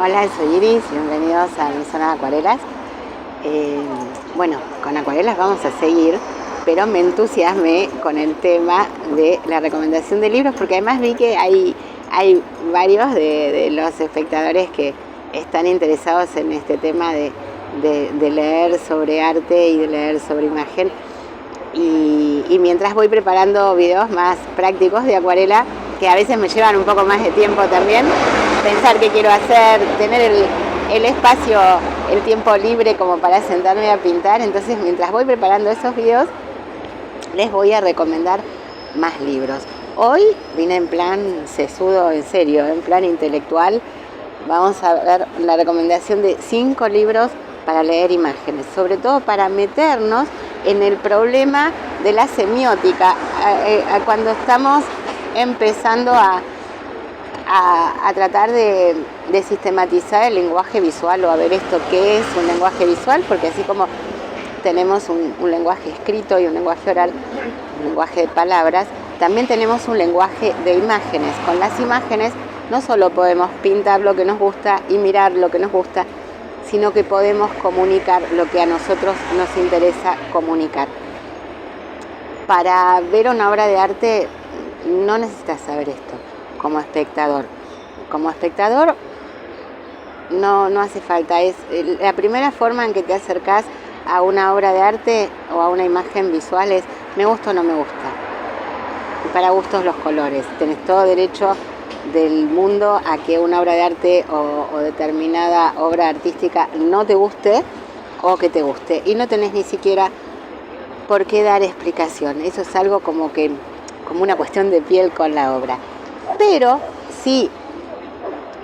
Hola, soy Iris, bienvenidos a mi zona de acuarelas. Bueno, con acuarelas vamos a seguir, pero me entusiasmé con el tema de la recomendación de libros, porque además vi que hay varios de los espectadores que están interesados en este tema de leer sobre arte y de leer sobre imagen. Y mientras voy preparando videos más prácticos de acuarela, que a veces me llevan un poco más de tiempo también, pensar qué quiero hacer, tener el espacio, el tiempo libre como para sentarme a pintar. Entonces, mientras voy preparando esos videos, les voy a recomendar más libros. Hoy vine en plan sesudo, en serio, en plan intelectual. Vamos a ver la recomendación de 5 libros para leer imágenes, sobre todo para meternos en el problema de la semiótica, cuando estamos empezando a tratar de sistematizar el lenguaje visual, o a ver esto qué es un lenguaje visual, porque así como tenemos un lenguaje escrito y un lenguaje oral, un lenguaje de palabras, también tenemos un lenguaje de imágenes. Con las imágenes no solo podemos pintar lo que nos gusta y mirar lo que nos gusta, sino que podemos comunicar lo que a nosotros nos interesa comunicar. Para ver una obra de arte no necesitas saber esto como espectador. Como espectador no hace falta. Es la primera forma en que te acercás a una obra de arte o a una imagen visual es me gusta o no me gusta. Y para gustos los colores. Tenés todo derecho del mundo a que una obra de arte o determinada obra artística no te guste o que te guste, y no tenés ni siquiera por qué dar explicación. Eso es algo como una cuestión de piel con la obra. Pero si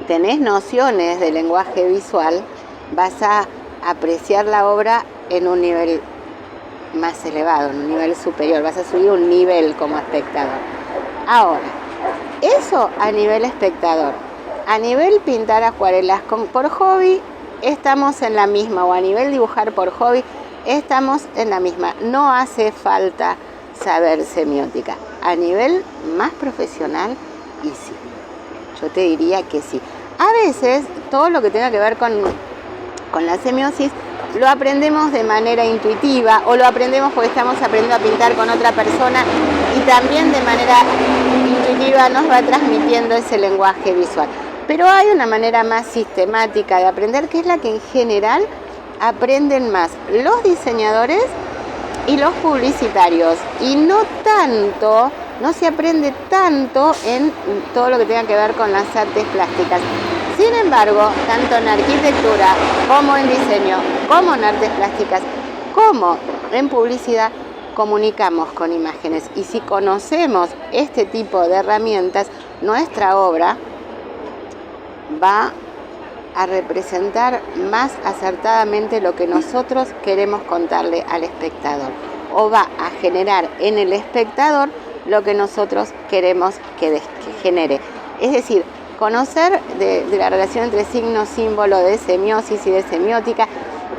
tenés nociones de lenguaje visual, vas a apreciar la obra en un nivel más elevado, en un nivel superior, vas a subir un nivel como espectador. Ahora, eso a nivel espectador. A nivel pintar acuarelas por hobby, estamos en la misma, o a nivel dibujar por hobby, estamos en la misma. No hace falta saber semiótica. A nivel más profesional, y sí, yo te diría que sí. A veces, todo lo que tenga que ver con la semiosis, lo aprendemos de manera intuitiva, o lo aprendemos porque estamos aprendiendo a pintar con otra persona, y también de manera intuitiva nos va transmitiendo ese lenguaje visual. Pero hay una manera más sistemática de aprender, que es la que en general aprenden más los diseñadores y los publicitarios, y no se aprende tanto en todo lo que tenga que ver con las artes plásticas. Sin embargo, tanto en arquitectura como en diseño, como en artes plásticas, como en publicidad, comunicamos con imágenes. Y si conocemos este tipo de herramientas, nuestra obra va a representar más acertadamente lo que nosotros queremos contarle al espectador, o va a generar en el espectador lo que nosotros queremos que genere. Es decir, conocer de la relación entre signo, símbolo, de semiosis y de semiótica,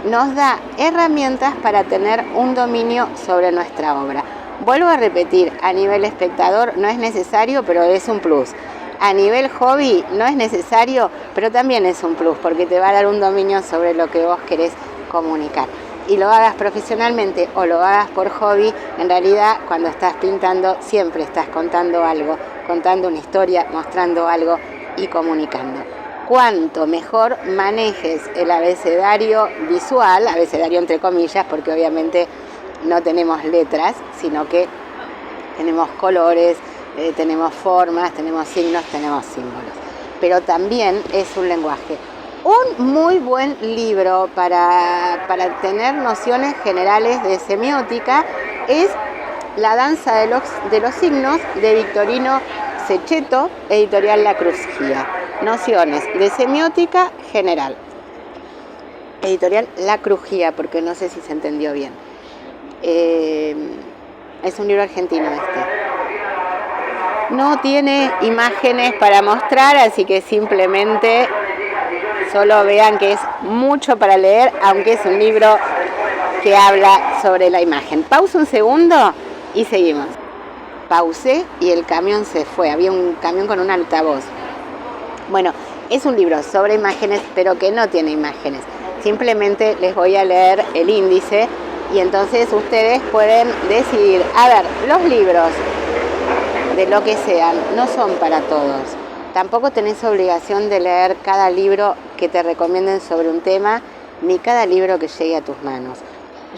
nos da herramientas para tener un dominio sobre nuestra obra. Vuelvo a repetir, a nivel espectador no es necesario, pero es un plus. A nivel hobby no es necesario, pero también es un plus, porque te va a dar un dominio sobre lo que vos querés comunicar. Y lo hagas profesionalmente o lo hagas por hobby, en realidad cuando estás pintando siempre estás contando algo, contando una historia, mostrando algo y comunicando. Cuanto mejor manejes el abecedario visual, abecedario entre comillas, porque obviamente no tenemos letras, sino que tenemos colores, tenemos formas, tenemos signos, tenemos símbolos. Pero también es un lenguaje. Un muy buen libro para tener nociones generales de semiótica es La danza de los signos, de Victorino Cecchetto, editorial La Crujía. Nociones de semiótica general. Editorial La Crujía, porque no sé si se entendió bien. Es un libro argentino este. No tiene imágenes para mostrar, así que simplemente solo vean que es mucho para leer, aunque es un libro que habla sobre la imagen. Pausa un segundo y seguimos. Pausé y el camión se fue. Había un camión con un altavoz. Bueno, Es un libro sobre imágenes, pero que no tiene imágenes. Simplemente les voy a leer el índice y entonces ustedes pueden decidir. A ver, los libros, de lo que sean, no son para todos. Tampoco tenés obligación de leer cada libro que te recomienden sobre un tema, ni cada libro que llegue a tus manos.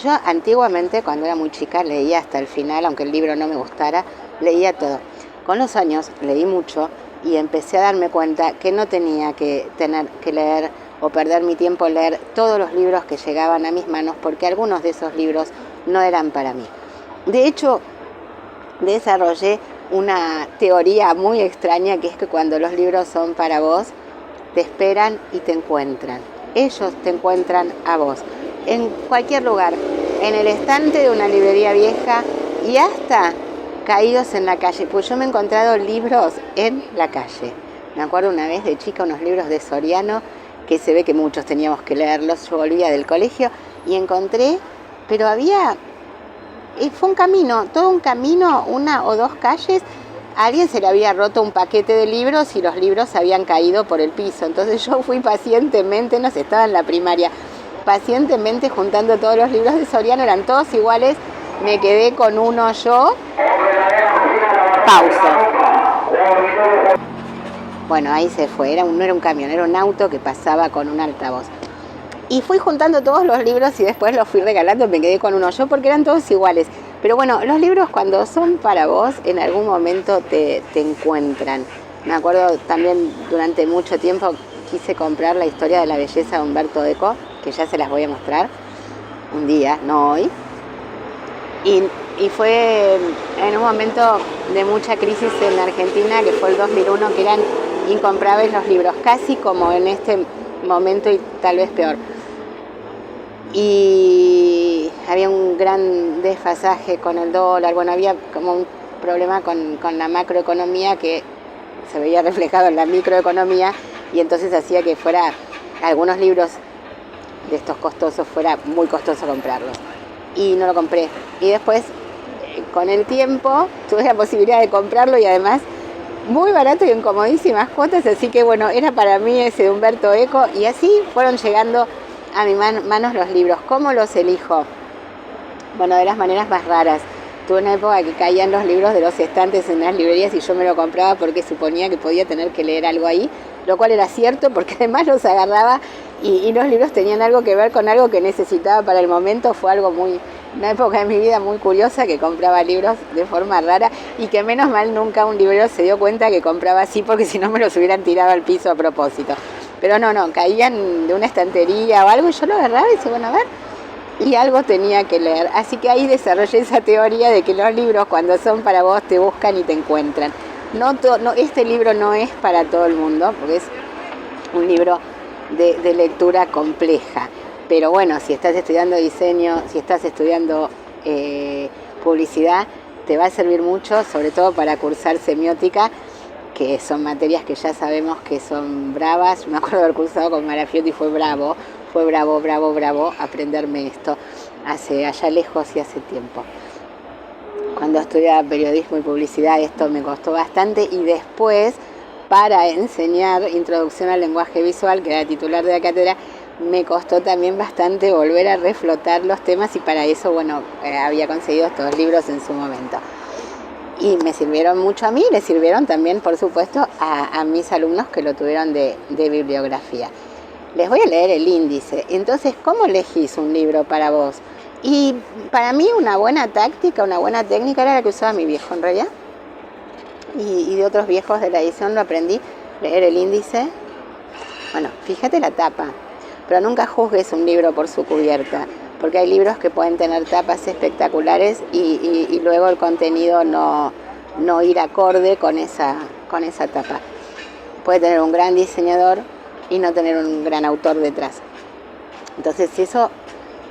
Yo antiguamente, cuando era muy chica, leía hasta el final, aunque el libro no me gustara, leía todo. Con los años leí mucho y empecé a darme cuenta que no tenía que tener que leer o perder mi tiempo en leer todos los libros que llegaban a mis manos, porque algunos de esos libros no eran para mí. De hecho, desarrollé una teoría muy extraña, que es que cuando los libros son para vos, te esperan y te encuentran. Ellos te encuentran a vos, en cualquier lugar, en el estante de una librería vieja y hasta caídos en la calle. Pues yo me he encontrado libros en la calle. Me acuerdo una vez de chica unos libros de Soriano, que se ve que muchos teníamos que leerlos. Yo volvía del colegio y encontré, pero había... fue un camino, todo un camino, una o dos calles. A alguien se le había roto un paquete de libros y los libros habían caído por el piso. Entonces yo fui pacientemente, no sé, estaba en la primaria, pacientemente juntando todos los libros de Soriano, eran todos iguales, me quedé con uno yo. Pausa. Bueno, ahí se fue, no era un camión, era un auto que pasaba con un altavoz. Y fui juntando todos los libros y después los fui regalando, me quedé con uno yo porque eran todos iguales. Pero bueno, los libros cuando son para vos, en algún momento te encuentran. Me acuerdo también durante mucho tiempo quise comprar La historia de la belleza de Umberto Eco, que ya se las voy a mostrar un día, no hoy. Y fue en un momento de mucha crisis en Argentina, que fue el 2001, que eran incomprables los libros, casi como en este momento y tal vez peor. Y había un gran desfasaje con el dólar, bueno, había como un problema con la macroeconomía que se veía reflejado en la microeconomía y entonces hacía que fuera, algunos libros de estos costosos, fuera muy costoso comprarlos. Y no lo compré. Y después, con el tiempo, tuve la posibilidad de comprarlo y además muy barato y en comodísimas cuotas, así que bueno, era para mí ese de Umberto Eco y así fueron llegando a mis manos los libros. ¿Cómo los elijo? Bueno, de las maneras más raras. Tuve una época que caían los libros de los estantes en las librerías y yo me lo compraba porque suponía que podía tener que leer algo ahí, lo cual era cierto porque además los agarraba y los libros tenían algo que ver con algo que necesitaba para el momento. Fue algo una época de mi vida muy curiosa, que compraba libros de forma rara y que menos mal nunca un librero se dio cuenta que compraba así, porque si no me los hubieran tirado al piso a propósito. Pero no, caían de una estantería o algo y yo lo agarraba y decía, bueno, a ver, y algo tenía que leer. Así que ahí desarrollé esa teoría de que los libros cuando son para vos te buscan y te encuentran. No, este libro no es para todo el mundo, porque es un libro de lectura compleja. Pero bueno, si estás estudiando diseño, si estás estudiando publicidad, te va a servir mucho, sobre todo para cursar semiótica, que son materias que ya sabemos que son bravas. Me acuerdo de haber cursado con Marafiotti y fue bravo aprenderme esto allá lejos y hace tiempo. Cuando estudiaba periodismo y publicidad esto me costó bastante, y después para enseñar introducción al lenguaje visual, que era titular de la cátedra, me costó también bastante volver a reflotar los temas, y para eso, bueno, había conseguido estos libros en su momento. Y me sirvieron mucho a mí, le sirvieron también, por supuesto, a mis alumnos que lo tuvieron de bibliografía. Les voy a leer el índice. Entonces, ¿cómo elegís un libro para vos? Y para mí una buena táctica, una buena técnica era la que usaba mi viejo en realidad. Y de otros viejos de la edición lo aprendí, leer el índice. Bueno, fíjate la tapa, pero nunca juzgues un libro por su cubierta, porque hay libros que pueden tener tapas espectaculares y luego el contenido no ir acorde con esa tapa. Puede tener un gran diseñador y no tener un gran autor detrás. Entonces eso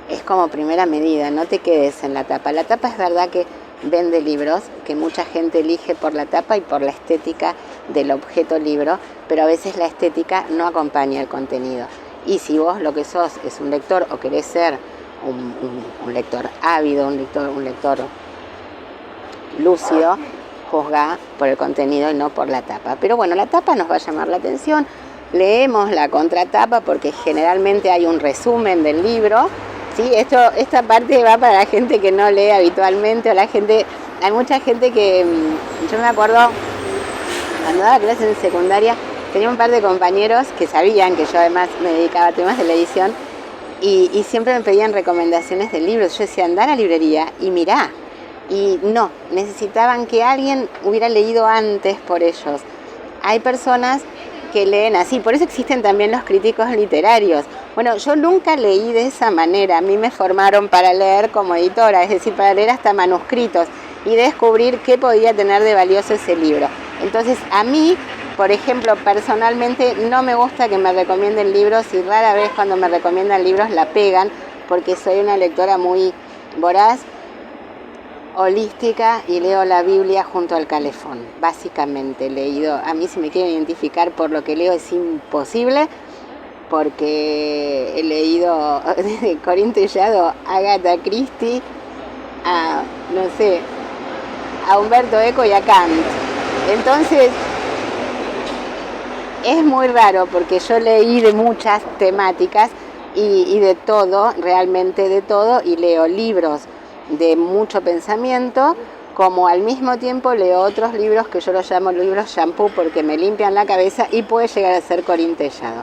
es como primera medida, no te quedes en la tapa. La tapa es verdad que vende libros, que mucha gente elige por la tapa y por la estética del objeto libro, pero a veces la estética no acompaña el contenido. Y si vos lo que sos es un lector o querés ser un lector ávido, un lector lúcido, juzga por el contenido y no por la tapa. Pero bueno, la tapa nos va a llamar la atención, leemos la contratapa porque generalmente hay un resumen del libro. ¿Sí? Esta parte va para la gente que no lee habitualmente, o hay mucha gente que, yo me acuerdo, cuando daba clases en secundaria, tenía un par de compañeros que sabían que yo además me dedicaba a temas de la edición y siempre me pedían recomendaciones de libros. Yo decía, anda a la librería y mirá. Y no, necesitaban que alguien hubiera leído antes por ellos. Hay personas que leen así, por eso existen también los críticos literarios. Bueno, yo nunca leí de esa manera, a mí me formaron para leer como editora, es decir, para leer hasta manuscritos y descubrir qué podía tener de valioso ese libro. Entonces, a mí, por ejemplo, personalmente no me gusta que me recomienden libros y rara vez cuando me recomiendan libros la pegan, porque soy una lectora muy voraz, holística y leo la Biblia junto al calefón. Básicamente he leído, a mí si me quieren identificar por lo que leo es imposible, porque he leído desde Corín Tellado, Agatha Christie, a, no sé, a Humberto Eco y a Kant. Entonces, es muy raro porque yo leí de muchas temáticas y de todo, realmente de todo, y leo libros de mucho pensamiento, como al mismo tiempo leo otros libros que yo los llamo libros shampoo porque me limpian la cabeza y puede llegar a ser Corín Tellado.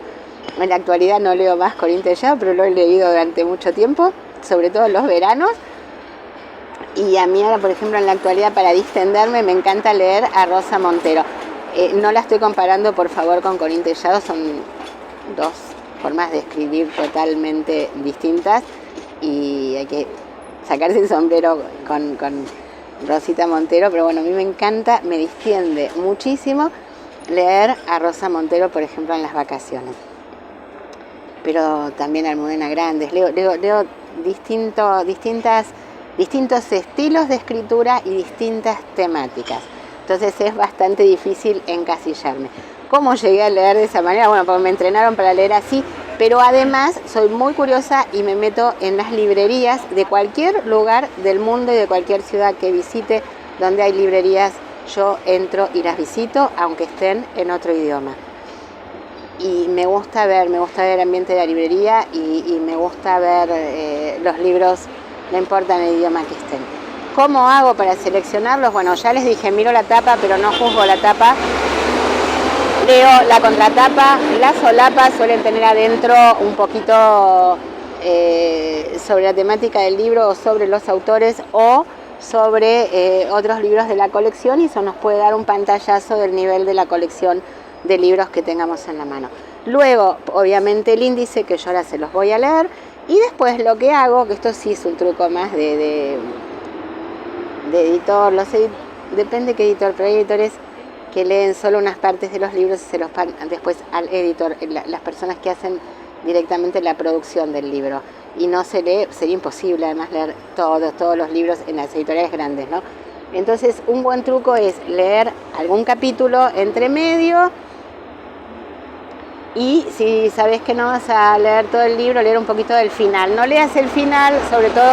En la actualidad no leo más Corín Tellado, pero lo he leído durante mucho tiempo, sobre todo en los veranos. Y a mí ahora, por ejemplo, en la actualidad, para distenderme, me encanta leer a Rosa Montero. No la estoy comparando, por favor, con Corín Tellado, son dos formas de escribir totalmente distintas y hay que sacarse el sombrero con Rosita Montero, pero bueno, a mí me encanta, me distiende muchísimo leer a Rosa Montero, por ejemplo, en las vacaciones. Pero también a Almudena Grandes, leo distintos estilos de escritura y distintas temáticas. Entonces es bastante difícil encasillarme. ¿Cómo llegué a leer de esa manera? Bueno, porque me entrenaron para leer así, pero además soy muy curiosa y me meto en las librerías de cualquier lugar del mundo y de cualquier ciudad que visite donde hay librerías. Yo entro y las visito, aunque estén en otro idioma. Y me gusta ver el ambiente de la librería y me gusta ver los libros, no importa en el idioma que estén. ¿Cómo hago para seleccionarlos? Bueno, ya les dije, miro la tapa, pero no juzgo la tapa. Leo la contratapa, las solapas suelen tener adentro un poquito sobre la temática del libro o sobre los autores o sobre otros libros de la colección y eso nos puede dar un pantallazo del nivel de la colección de libros que tengamos en la mano. Luego, obviamente, el índice, que yo ahora se los voy a leer, y después lo que hago, que esto sí es un truco más de editor, depende qué editor, pero hay editores que leen solo unas partes de los libros y se los pagan después al editor, las personas que hacen directamente la producción del libro. Y no se lee, sería imposible además leer todos los libros en las editoriales grandes, ¿no? Entonces, un buen truco es leer algún capítulo entre medio y si sabes que no vas a leer todo el libro, leer un poquito del final. No leas el final, sobre todo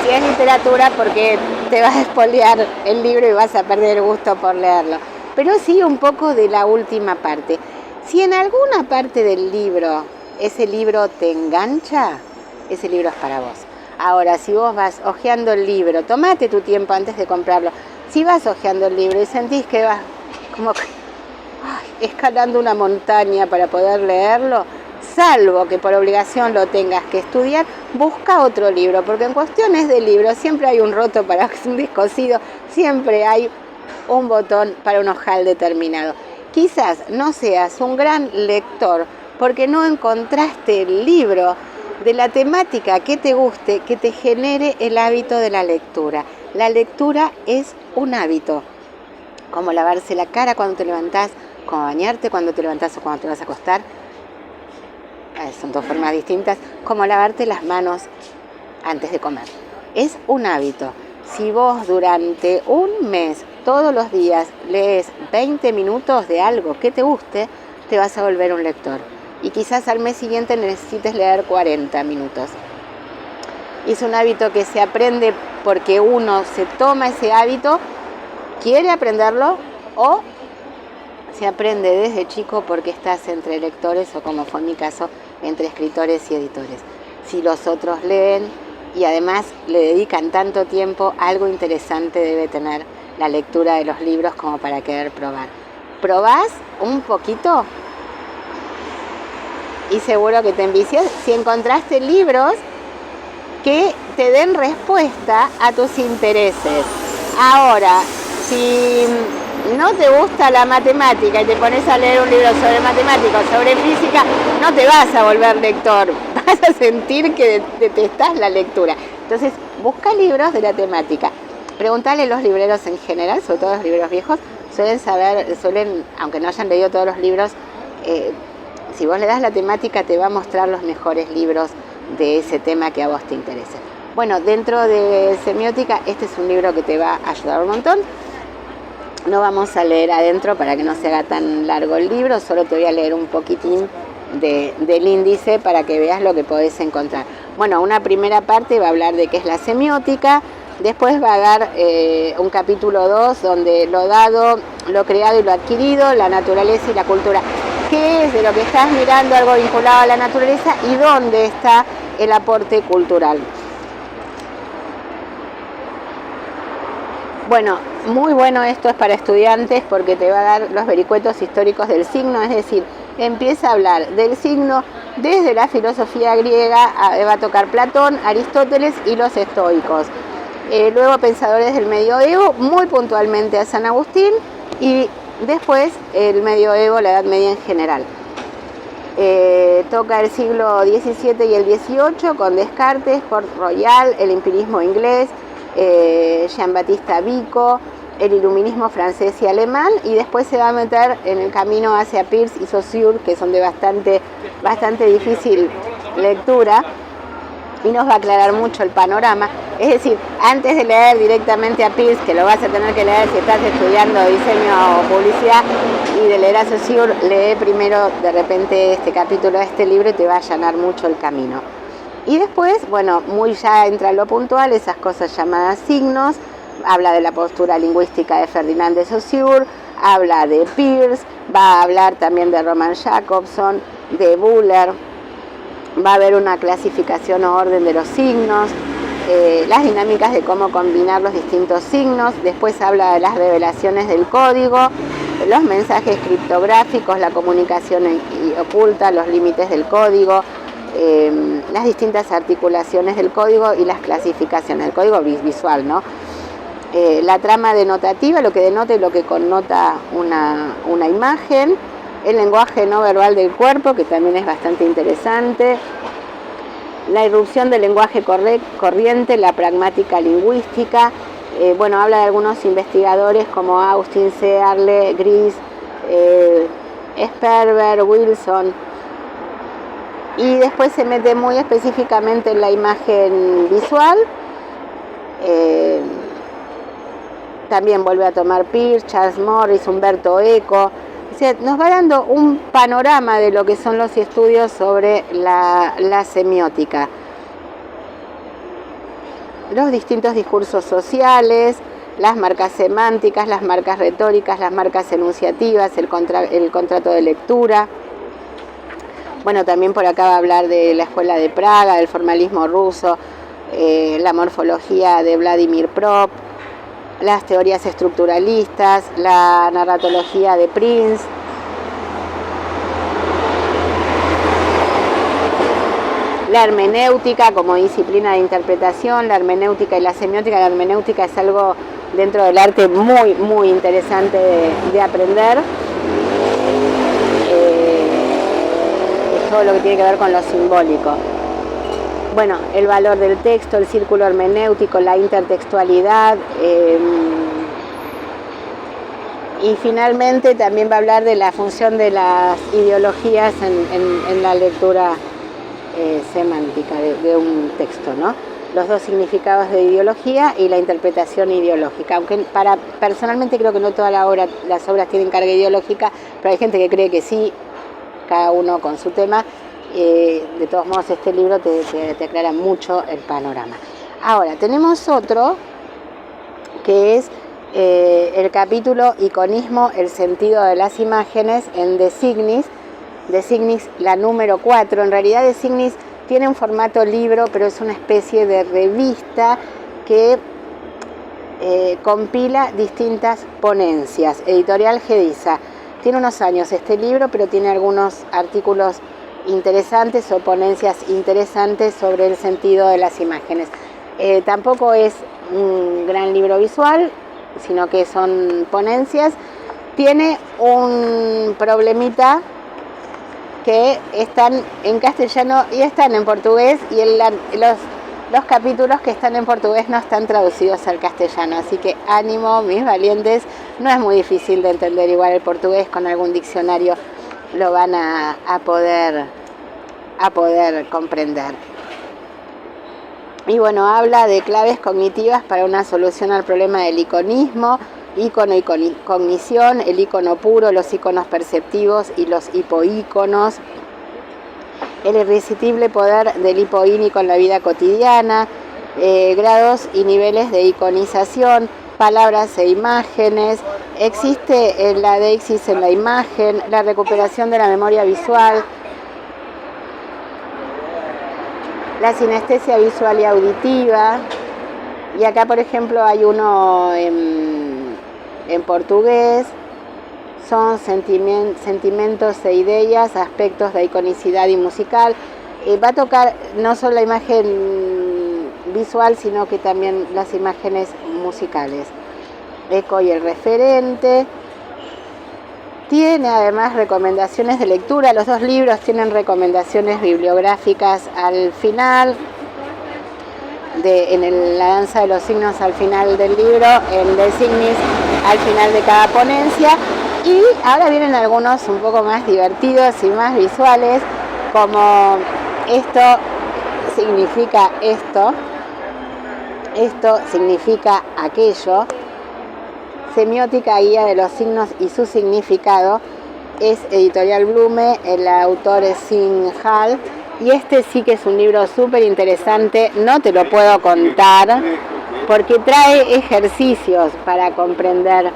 si es literatura, porque te vas a espolear el libro y vas a perder el gusto por leerlo. Pero sí un poco de la última parte. Si en alguna parte del libro ese libro te engancha, ese libro es para vos. Ahora, si vos vas hojeando el libro, tomate tu tiempo antes de comprarlo. Si vas hojeando el libro y sentís que vas como escalando una montaña para poder leerlo, salvo que por obligación lo tengas que estudiar, busca otro libro, porque en cuestiones de libros siempre hay un roto para un descosido, siempre hay un botón para un ojal determinado. Quizás no seas un gran lector porque no encontraste el libro de la temática que te guste, que te genere el hábito de la lectura. La lectura es un hábito, como lavarse la cara cuando te levantás, como bañarte cuando te levantás o cuando te vas a acostar. Son dos formas distintas, como lavarte las manos antes de comer. Es un hábito. Si vos durante un mes, todos los días, lees 20 minutos de algo que te guste, te vas a volver un lector. Y quizás al mes siguiente necesites leer 40 minutos. Y es un hábito que se aprende porque uno se toma ese hábito, quiere aprenderlo o se aprende desde chico porque estás entre lectores o, como fue en mi caso, entre escritores y editores. Si los otros leen y además le dedican tanto tiempo, algo interesante debe tener la lectura de los libros como para querer probar. ¿Probás un poquito? Y seguro que te envicias si encontraste libros que te den respuesta a tus intereses. Ahora, si no te gusta la matemática y te pones a leer un libro sobre matemáticas, sobre física, no te vas a volver lector, vas a sentir que detestás la lectura. Entonces, busca libros de la temática. Preguntale a los libreros en general, sobre todo los libreros viejos, suelen, aunque no hayan leído todos los libros, si vos le das la temática te va a mostrar los mejores libros de ese tema que a vos te interese. Bueno, dentro de semiótica, este es un libro que te va a ayudar un montón. No vamos a leer adentro para que no se haga tan largo el libro, solo te voy a leer un poquitín del índice para que veas lo que podés encontrar. Bueno, una primera parte va a hablar de qué es la semiótica, después va a dar un capítulo 2 donde lo dado, lo creado y lo adquirido, la naturaleza y la cultura. ¿Qué es de lo que estás mirando algo vinculado a la naturaleza y dónde está el aporte cultural? Bueno, muy bueno esto es para estudiantes porque te va a dar los vericuetos históricos del signo, es decir, empieza a hablar del signo desde la filosofía griega, va a tocar Platón, Aristóteles y los estoicos. Luego pensadores del medioevo, muy puntualmente a San Agustín, y después el medioevo, la Edad Media en general. Toca el siglo XVII y el XVIII con Descartes, Port Royal, el empirismo inglés, Jean-Baptiste Vico, el iluminismo francés y alemán, y después se va a meter en el camino hacia Peirce y Saussure, que son de bastante difícil lectura, y nos va a aclarar mucho el panorama. Es decir, antes de leer directamente a Peirce, que lo vas a tener que leer si estás estudiando diseño o publicidad, y de leer a Saussure, lee primero de repente este capítulo de este libro y te va a allanar mucho el camino. Y después, bueno, muy ya entra lo puntual, esas cosas llamadas signos, habla de la postura lingüística de Ferdinand de Saussure, habla de Peirce, va a hablar también de Roman Jakobson, de Buller, va a haber una clasificación o orden de los signos, las dinámicas de cómo combinar los distintos signos, después habla de las revelaciones del código, los mensajes criptográficos, la comunicación oculta, los límites del código, las distintas articulaciones del código y las clasificaciones, el código visual, ¿no? La trama denotativa, lo que denota y lo que connota una imagen, el lenguaje no verbal del cuerpo, que también es bastante interesante, la irrupción del lenguaje corriente, la pragmática lingüística, bueno, habla de algunos investigadores como Austin Searle, Gris, Sperber, Wilson, y después se mete muy específicamente en la imagen visual. También vuelve a tomar Peirce, Charles Morris, Umberto Eco. O sea, nos va dando un panorama de lo que son los estudios sobre la semiótica. Los distintos discursos sociales, las marcas semánticas, las marcas retóricas, las marcas enunciativas, el contrato de lectura. Bueno, también por acá va a hablar de la escuela de Praga, del formalismo ruso, la morfología de Vladimir Prop, las teorías estructuralistas, la narratología de Prince, la hermenéutica como disciplina de interpretación, la hermenéutica y la semiótica. La hermenéutica es algo dentro del arte muy, muy interesante de aprender. Todo lo que tiene que ver con lo simbólico. Bueno, el valor del texto, el círculo hermenéutico, la intertextualidad, y finalmente también va a hablar de la función de las ideologías en la lectura semántica de un texto, ¿no? Los dos significados de ideología y la interpretación ideológica, aunque personalmente creo que no todas las obras tienen carga ideológica, pero hay gente que cree que sí, cada uno con su tema. De todos modos, este libro te aclara mucho el panorama. Ahora, tenemos otro que es el capítulo Iconismo, el sentido de las imágenes en De Signis, la número 4. En realidad De Signis tiene un formato libro, pero es una especie de revista que compila distintas ponencias. Editorial Gediza. Tiene unos años este libro, pero tiene algunos artículos interesantes o ponencias interesantes sobre el sentido de las imágenes. Tampoco es un gran libro visual, sino que son ponencias. Tiene un problemita que están en castellano y están en portugués, y los capítulos que están en portugués no están traducidos al castellano, así que ánimo, mis valientes, no es muy difícil de entender, igual el portugués con algún diccionario lo van a poder comprender. Y bueno, habla de claves cognitivas para una solución al problema del iconismo, ícono y cognición, el ícono puro, los íconos perceptivos y los hipoíconos, el irresistible poder del hipoínico en la vida cotidiana, grados y niveles de iconización, palabras e imágenes, existe la deixis en la imagen, la recuperación de la memoria visual, la sinestesia visual y auditiva. Y acá, por ejemplo, hay uno en portugués. Son sentimientos e ideas, aspectos de iconicidad y musical. Va a tocar no solo la imagen visual, sino que también las imágenes musicales. Eco y el referente. Tiene además recomendaciones de lectura. Los dos libros tienen recomendaciones bibliográficas al final. La danza de los signos al final del libro, en De Signis al final de cada ponencia. Y ahora vienen algunos un poco más divertidos y más visuales, como esto significa esto significa aquello, semiótica guía de los signos y su significado, es editorial Blume, el autor es Sin Hall, y este sí que es un libro súper interesante, no te lo puedo contar, porque trae ejercicios para comprender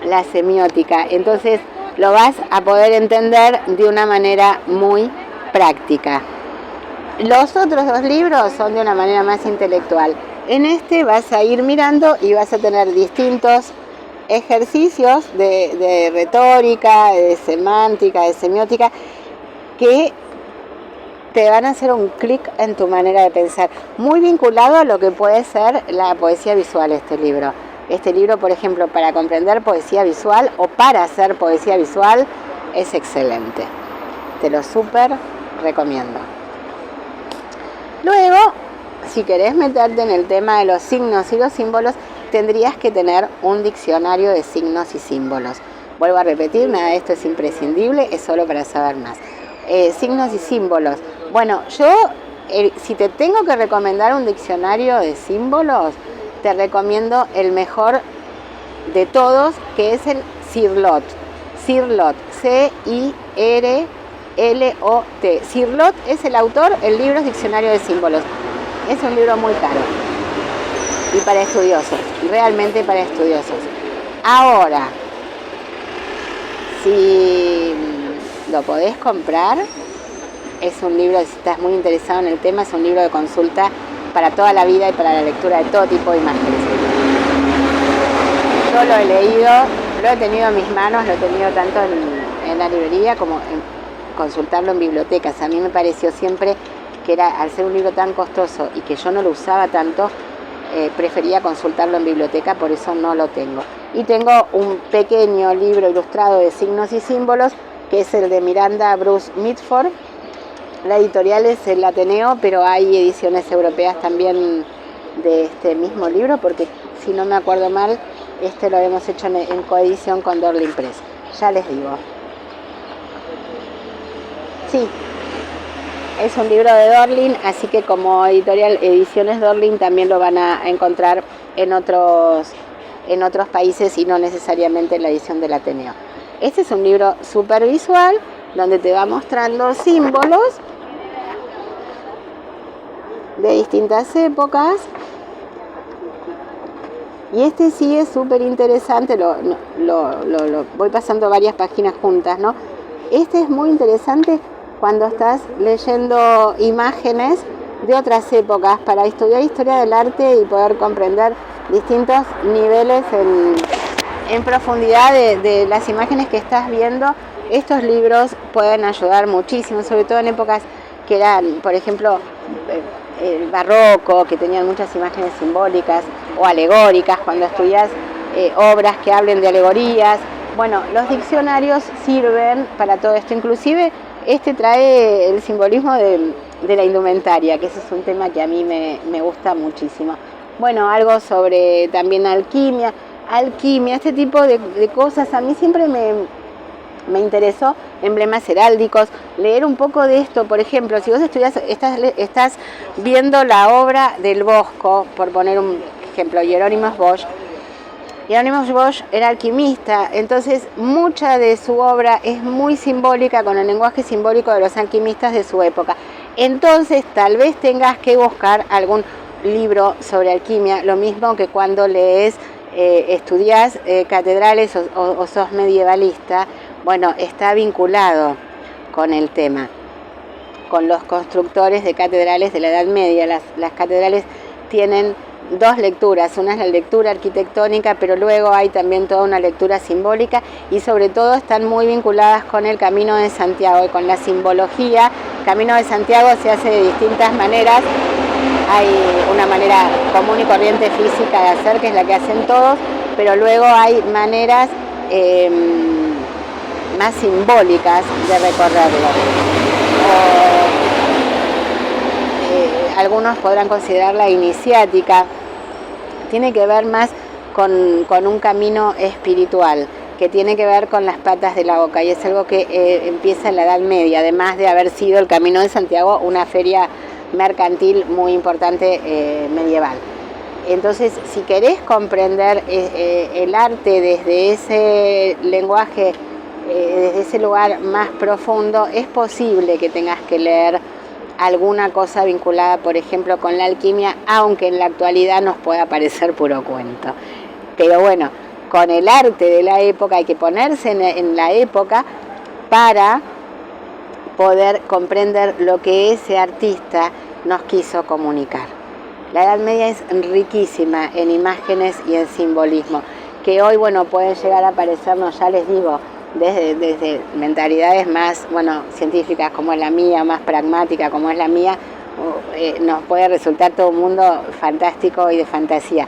la semiótica, entonces lo vas a poder entender de una manera muy práctica. Los otros dos libros son de una manera más intelectual. En este vas a ir mirando y vas a tener distintos ejercicios de retórica, de semántica, de semiótica, que te van a hacer un clic en tu manera de pensar, muy vinculado a lo que puede ser la poesía visual este libro. Este libro, por ejemplo, para comprender poesía visual o para hacer poesía visual, es excelente. Te lo súper recomiendo. Luego, si querés meterte en el tema de los signos y los símbolos, tendrías que tener un diccionario de signos y símbolos. Vuelvo a repetir, nada de esto es imprescindible, es solo para saber más. Signos y símbolos. Bueno, yo, si te tengo que recomendar un diccionario de símbolos, te recomiendo el mejor de todos, que es el Cirlot. Cirlot, C-I-R-L-O-T. Cirlot es el autor, el libro es Diccionario de Símbolos. Es un libro muy caro y para estudiosos, realmente para estudiosos. Ahora, si lo podés comprar, es un libro, si estás muy interesado en el tema, es un libro de consulta para toda la vida y para la lectura de todo tipo de imágenes. Yo lo he leído, lo he tenido en mis manos, lo he tenido tanto en la librería como en consultarlo en bibliotecas. A mí me pareció siempre que era, al ser un libro tan costoso y que yo no lo usaba tanto, prefería consultarlo en biblioteca, por eso no lo tengo. Y tengo un pequeño libro ilustrado de signos y símbolos, que es el de Miranda Bruce Mitford. La editorial es el Ateneo, pero hay ediciones europeas también de este mismo libro, porque si no me acuerdo mal, este lo hemos hecho en coedición con Dorling Press. Ya les digo. Sí, es un libro de Dorling, así que como editorial Ediciones Dorling también lo van a encontrar en otros países y no necesariamente en la edición del Ateneo. Este es un libro súper visual, donde te va mostrando símbolos de distintas épocas Y este sí es súper interesante, voy pasando varias páginas juntas, ¿no? Este es muy interesante cuando estás leyendo imágenes de otras épocas para estudiar historia del arte y poder comprender distintos niveles en profundidad de las imágenes que estás viendo. Estos libros pueden ayudar muchísimo, sobre todo en épocas que eran, por ejemplo, el barroco, que tenían muchas imágenes simbólicas o alegóricas, cuando estudias obras que hablen de alegorías. Bueno, los diccionarios sirven para todo esto, inclusive este trae el simbolismo de la indumentaria, que ese es un tema que a mí me gusta muchísimo. Bueno, algo sobre también alquimia, este tipo de cosas, a mí siempre me interesó, emblemas heráldicos, leer un poco de esto. Por ejemplo, si vos estás viendo la obra del Bosco, por poner un ejemplo, Hieronymus Bosch era alquimista, entonces mucha de su obra es muy simbólica, con el lenguaje simbólico de los alquimistas de su época. Entonces tal vez tengas que buscar algún libro sobre alquimia, lo mismo que cuando lees, estudias catedrales o sos medievalista. Bueno, está vinculado con el tema, con los constructores de catedrales de la Edad Media. Las catedrales tienen dos lecturas, una es la lectura arquitectónica, pero luego hay también toda una lectura simbólica y sobre todo están muy vinculadas con el Camino de Santiago y con la simbología. El Camino de Santiago se hace de distintas maneras, hay una manera común y corriente física de hacer, que es la que hacen todos, pero luego hay maneras más simbólicas de recorrerlo. Algunos podrán considerarla iniciática. Tiene que ver más con un camino espiritual, que tiene que ver con las patas de la boca, y es algo que empieza en la Edad Media, además de haber sido el Camino de Santiago una feria mercantil muy importante medieval. Entonces, si querés comprender el arte desde ese lenguaje, desde ese lugar más profundo, es posible que tengas que leer alguna cosa vinculada, por ejemplo, con la alquimia, aunque en la actualidad nos pueda parecer puro cuento. Pero bueno, con el arte de la época hay que ponerse en la época para poder comprender lo que ese artista nos quiso comunicar. La Edad Media es riquísima en imágenes y en simbolismo, que hoy, bueno, pueden llegar a parecernos, ya les digo, desde mentalidades más, científicas como es la mía, más pragmática como es la mía, nos puede resultar todo un mundo fantástico y de fantasía,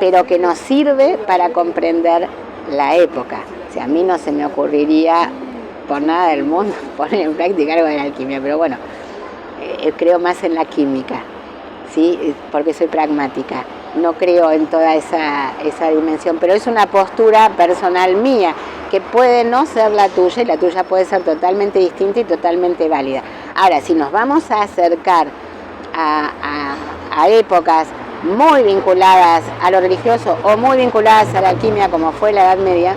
pero que nos sirve para comprender la época. O sea, a mí no se me ocurriría por nada del mundo poner en práctica algo de la alquimia, pero bueno, creo más en la química, ¿sí? Porque soy pragmática. No creo en toda esa dimensión, pero es una postura personal mía, que puede no ser la tuya, y la tuya puede ser totalmente distinta y totalmente válida. Ahora, si nos vamos a acercar a épocas muy vinculadas a lo religioso o muy vinculadas a la alquimia, como fue la Edad Media,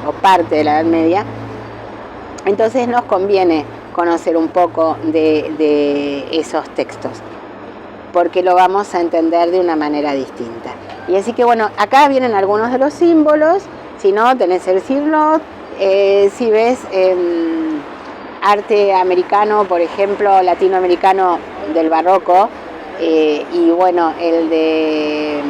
o parte de la Edad Media, entonces nos conviene conocer un poco de esos textos, porque lo vamos a entender de una manera distinta. Y así que bueno, acá vienen algunos de los símbolos. Si no, tenés el Cirlot. Si ves arte americano, por ejemplo, latinoamericano del barroco, y bueno, el de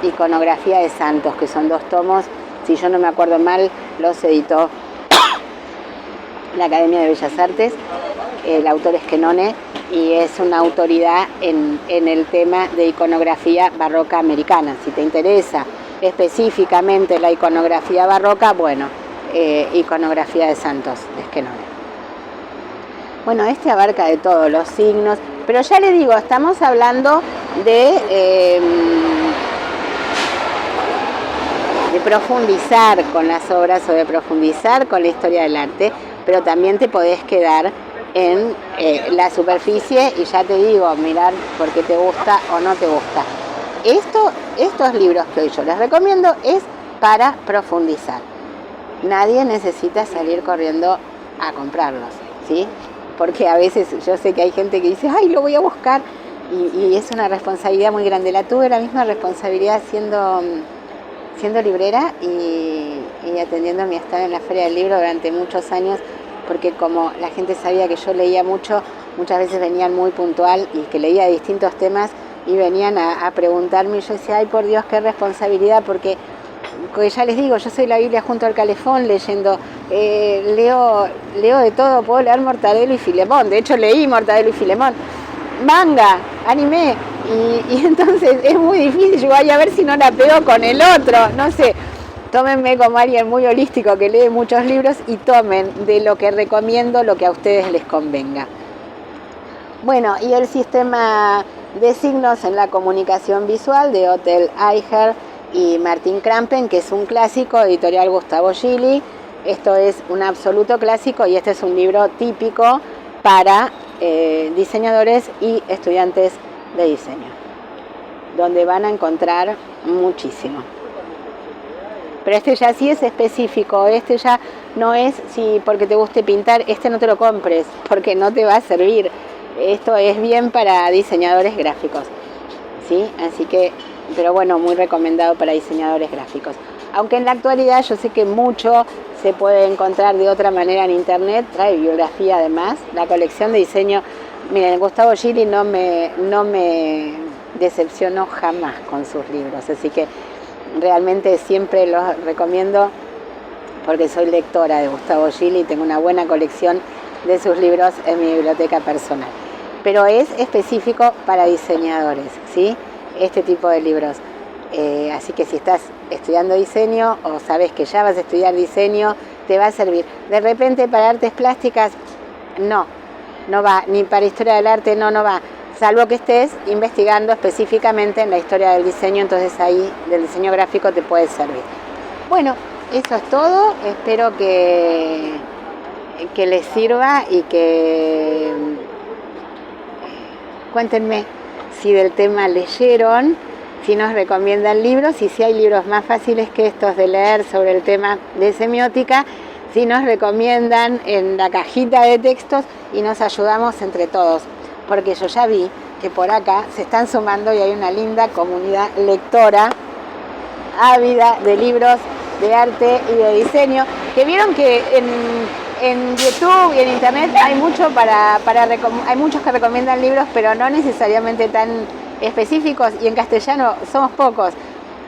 iconografía de santos, que son 2 tomos, si yo no me acuerdo mal, los editó la Academia de Bellas Artes. El autor es Quenone y es una autoridad en el tema de iconografía barroca americana. Si te interesa específicamente la iconografía barroca, bueno, iconografía de santos de Quenone. Bueno, este abarca de todos los signos, pero ya les digo, estamos hablando de profundizar con las obras o de profundizar con la historia del arte, pero también te podés quedar en la superficie y ya te digo, mirar por qué te gusta o no te gusta. Estos libros que hoy yo les recomiendo es para profundizar. Nadie necesita salir corriendo a comprarlos, ¿sí? Porque a veces yo sé que hay gente que dice, ay, lo voy a buscar. y es una responsabilidad muy grande. La tuve la misma responsabilidad siendo librera y atendiendo mi stand en la Feria del Libro durante muchos años, porque como la gente sabía que yo leía mucho, muchas veces venían muy puntual y que leía distintos temas y venían a preguntarme y yo decía, ay por Dios, qué responsabilidad, porque ya les digo, yo soy la Biblia junto al calefón leyendo, leo de todo, puedo leer Mortadelo y Filemón, de hecho leí Mortadelo y Filemón, manga, anime, y entonces es muy difícil, yo voy a ver si no la pego con el otro, no sé, tómenme como alguien muy holístico que lee muchos libros y tomen de lo que recomiendo lo que a ustedes les convenga. Bueno, y el sistema de signos en la comunicación visual de Otel Eicher y Martin Krampen, que es un clásico, editorial Gustavo Gili. Esto es un absoluto clásico y este es un libro típico para diseñadores y estudiantes de diseño, donde van a encontrar muchísimo. Pero este ya sí es específico, este ya no es si porque te guste pintar, este no te lo compres, porque no te va a servir. Esto es bien para diseñadores gráficos, ¿sí? Así que, pero bueno, muy recomendado para diseñadores gráficos. Aunque en la actualidad yo sé que mucho se puede encontrar de otra manera en internet, trae bibliografía además, la colección de diseño. Miren, Gustavo Gili no me decepcionó jamás con sus libros, así que realmente siempre los recomiendo porque soy lectora de Gustavo Gili y tengo una buena colección de sus libros en mi biblioteca personal. Pero es específico para diseñadores, ¿sí? Este tipo de libros. Así que si estás estudiando diseño o sabes que ya vas a estudiar diseño, te va a servir. De repente para artes plásticas, no va. Ni para historia del arte, no va. Salvo que estés investigando específicamente en la historia del diseño, entonces ahí del diseño gráfico te puede servir. Bueno, eso es todo. Espero que les sirva y que cuéntenme si del tema leyeron, si nos recomiendan libros y si hay libros más fáciles que estos de leer sobre el tema de semiótica, si nos recomiendan en la cajita de textos y nos ayudamos entre todos, porque yo ya vi que por acá se están sumando y hay una linda comunidad lectora ávida de libros de arte y de diseño, que vieron que en YouTube y en internet hay mucho hay muchos que recomiendan libros, pero no necesariamente tan específicos, y en castellano somos pocos.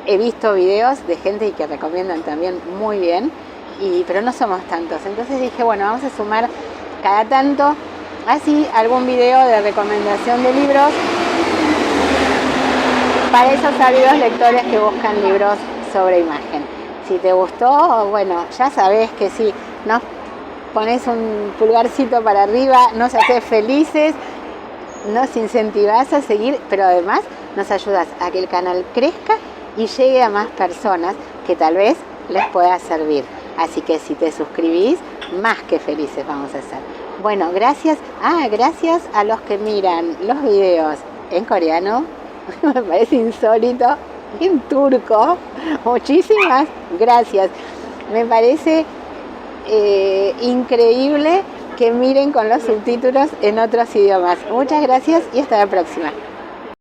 He visto videos de gente que recomiendan también muy bien, pero no somos tantos. Entonces dije, bueno, vamos a sumar cada tanto así algún video de recomendación de libros para esos ávidos lectores que buscan libros sobre imagen. Si te gustó, bueno, ya sabés que si nos pones un pulgarcito para arriba, nos haces felices, nos incentivás a seguir, pero además nos ayudas a que el canal crezca y llegue a más personas que tal vez les pueda servir. Así que si te suscribís, más que felices vamos a ser. Bueno, gracias a los que miran los videos en coreano, me parece insólito, en turco, muchísimas gracias. Me parece increíble que miren con los subtítulos en otros idiomas. Muchas gracias y hasta la próxima.